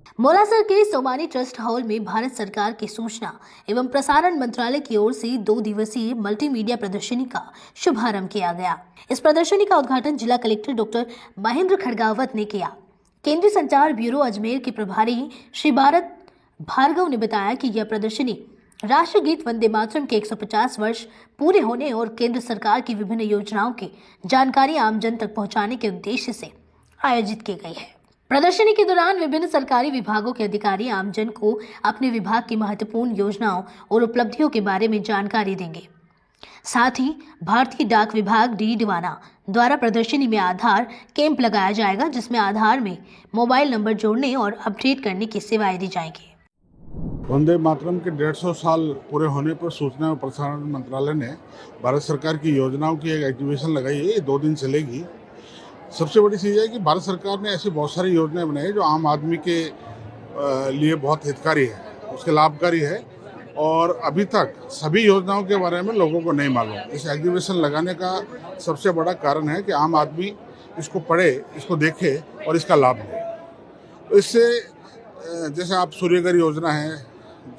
मोलासर के Somani trust hall में भारत सरकार की सूचना एवं प्रसारण मंत्रालय की ओर से 2 दिवसीय मल्टीमीडिया प्रदर्शनी का शुभारंभ किया गया। इस प्रदर्शनी का उद्घाटन जिला कलेक्टर डॉक्टर महेंद्र खड़गावत ने किया। केंद्रीय संचार ब्यूरो अजमेर के प्रभारी श्री भारत भार्गव ने बताया कि यह प्रदर्शनी राष्ट्रीय गीत वंदे मातरम के 150 वर्ष पूरे होने और केंद्र सरकार की विभिन्न योजनाओं की जानकारी आमजन तक पहुंचाने के उद्देश्य से आयोजित की गई है। प्रदर्शनी के दौरान विभिन्न सरकारी विभागों के अधिकारी आमजन को अपने विभाग की महत्वपूर्ण योजनाओं और उपलब्धियों के बारे में जानकारी देंगे। साथ ही भारतीय डाक विभाग डीडवाना द्वारा प्रदर्शनी में आधार कैंप लगाया जाएगा, जिसमें आधार में मोबाइल नंबर जोड़ने और अपडेट करने की सेवाएं दी जाएंगी। वंदे मातरम के 150 साल पूरे होने पर सूचना एवं प्रसारण मंत्रालय ने भारत सरकार की योजनाओं की एक एग्जीबिशन लगाई है। ये 2 दिन चलेगी। सबसे बड़ी चीज़ है कि भारत सरकार ने ऐसी बहुत सारी योजनाएं बनाई जो आम आदमी के लिए बहुत हितकारी है, उसके लाभकारी है और अभी तक सभी योजनाओं के बारे में लोगों को नहीं मालूम। इस एग्जीबिशन लगाने का सबसे बड़ा कारण है कि आम आदमी इसको पढ़े, इसको देखे और इसका लाभ ले। तो इससे जैसे आप सूर्यघर योजना है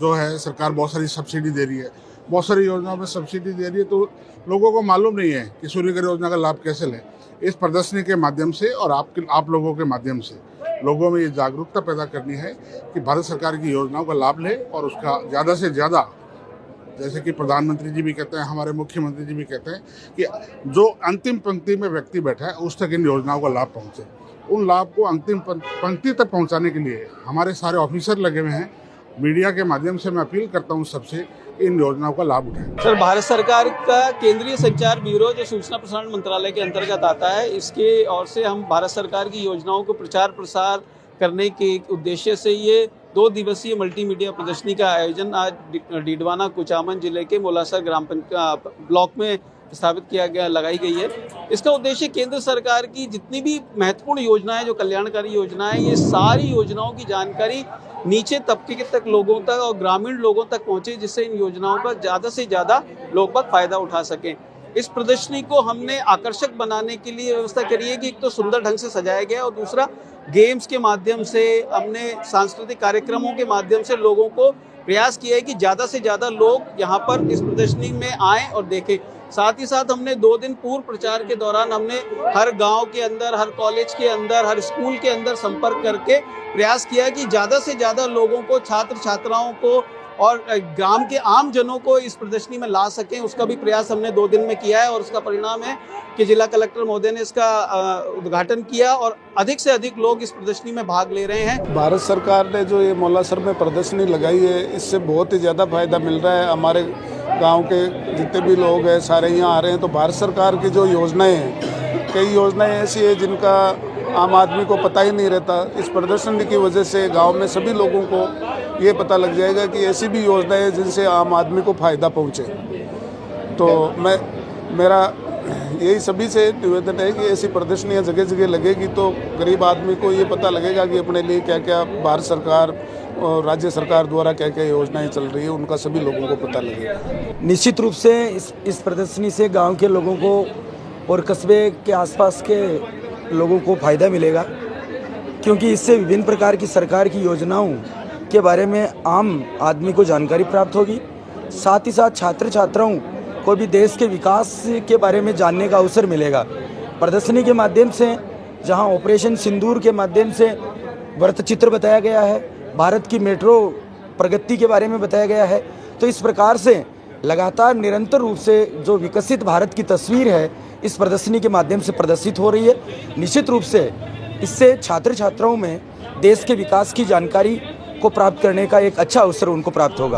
जो है, सरकार बहुत सारी सब्सिडी दे रही है, बहुत सारी योजनाओं में सब्सिडी दे रही है, तो लोगों को मालूम नहीं है कि सूर्यघर योजना का लाभ कैसे लें। इस प्रदर्शनी के माध्यम से और आप लोगों के माध्यम से लोगों में ये जागरूकता पैदा करनी है कि भारत सरकार की योजनाओं का लाभ लें और उसका ज़्यादा से ज़्यादा, जैसे कि प्रधानमंत्री जी भी कहते हैं, हमारे मुख्यमंत्री जी भी कहते हैं कि जो अंतिम पंक्ति में व्यक्ति बैठा है उस तक इन योजनाओं का लाभ पहुँचे। उन लाभ को अंतिम पंक्ति तक पहुँचाने के लिए हमारे सारे ऑफिसर लगे हुए हैं। मीडिया के माध्यम से मैं अपील करता हूँ सबसे, इन योजनाओं का लाभ उठाएं। सर, भारत सरकार का केंद्रीय संचार ब्यूरो जो सूचना प्रसारण मंत्रालय के अंतर्गत आता है, इसके ओर से हम भारत सरकार की योजनाओं को प्रचार प्रसार करने के उद्देश्य से ये 2 दिवसीय मल्टीमीडिया प्रदर्शनी का आयोजन आज डीडवाना कुचामन जिले के मोलासर ग्राम पंचायत ब्लॉक में स्थापित किया गया, लगाई गई है। इसका उद्देश्य केंद्र सरकार की जितनी भी महत्वपूर्ण योजनाएं, जो कल्याणकारी योजनाएं, ये सारी योजनाओं की जानकारी नीचे तबके तक लोगों तक और ग्रामीण लोगों तक पहुंचे, जिससे इन योजनाओं का ज़्यादा से ज़्यादा लोग बाग फायदा उठा सकें। इस प्रदर्शनी को हमने आकर्षक बनाने के लिए व्यवस्था करी है कि एक तो सुंदर ढंग से सजाया गया और दूसरा गेम्स के माध्यम से, हमने सांस्कृतिक कार्यक्रमों के माध्यम से लोगों को प्रयास किया है कि ज़्यादा से ज़्यादा लोग यहाँ पर इस प्रदर्शनी में आएँ और देखें। साथ ही साथ हमने 2 दिन पूर्व प्रचार के दौरान हमने हर गांव के अंदर, हर कॉलेज के अंदर, हर स्कूल के अंदर संपर्क करके प्रयास किया कि ज़्यादा से ज़्यादा लोगों को, छात्र छात्राओं को और ग्राम के आम जनों को इस प्रदर्शनी में ला सकें। उसका भी प्रयास हमने 2 दिन में किया है और उसका परिणाम है कि जिला कलेक्टर महोदय ने इसका उद्घाटन किया और अधिक से अधिक लोग इस प्रदर्शनी में भाग ले रहे हैं। भारत सरकार ने जो ये मोलासर में प्रदर्शनी लगाई है, इससे बहुत ही ज़्यादा फायदा मिल रहा है। हमारे गांव के जितने भी लोग हैं सारे यहाँ आ रहे हैं। तो भारत सरकार की जो योजनाएं हैं, कई योजनाएं ऐसी है जिनका आम आदमी को पता ही नहीं रहता। इस प्रदर्शनी की वजह से गांव में सभी लोगों को ये पता लग जाएगा कि ऐसी भी योजनाएं हैं जिनसे आम आदमी को फ़ायदा पहुँचे। तो मेरा यही सभी से निवेदन है कि ऐसी प्रदर्शनियाँ जगह जगह लगेगी तो गरीब आदमी को ये पता लगेगा कि अपने लिए क्या क्या भारत सरकार और राज्य सरकार द्वारा क्या क्या योजनाएं चल रही है, उनका सभी लोगों को पता लगेगा। निश्चित रूप से इस प्रदर्शनी से गांव के लोगों को और कस्बे के आसपास के लोगों को फ़ायदा मिलेगा, क्योंकि इससे विभिन्न प्रकार की सरकार की योजनाओं के बारे में आम आदमी को जानकारी प्राप्त होगी। साथ ही साथ छात्र छात्राओं को भी देश के विकास के बारे में जानने का अवसर मिलेगा। प्रदर्शनी के माध्यम से जहां ऑपरेशन सिंदूर के माध्यम से वृत्तचित्र बताया गया है, भारत की मेट्रो प्रगति के बारे में बताया गया है, तो इस प्रकार से लगातार निरंतर रूप से जो विकसित भारत की तस्वीर है इस प्रदर्शनी के माध्यम से प्रदर्शित हो रही है। निश्चित रूप से इससे छात्र छात्राओं में देश के विकास की जानकारी को प्राप्त करने का एक अच्छा अवसर उनको प्राप्त होगा।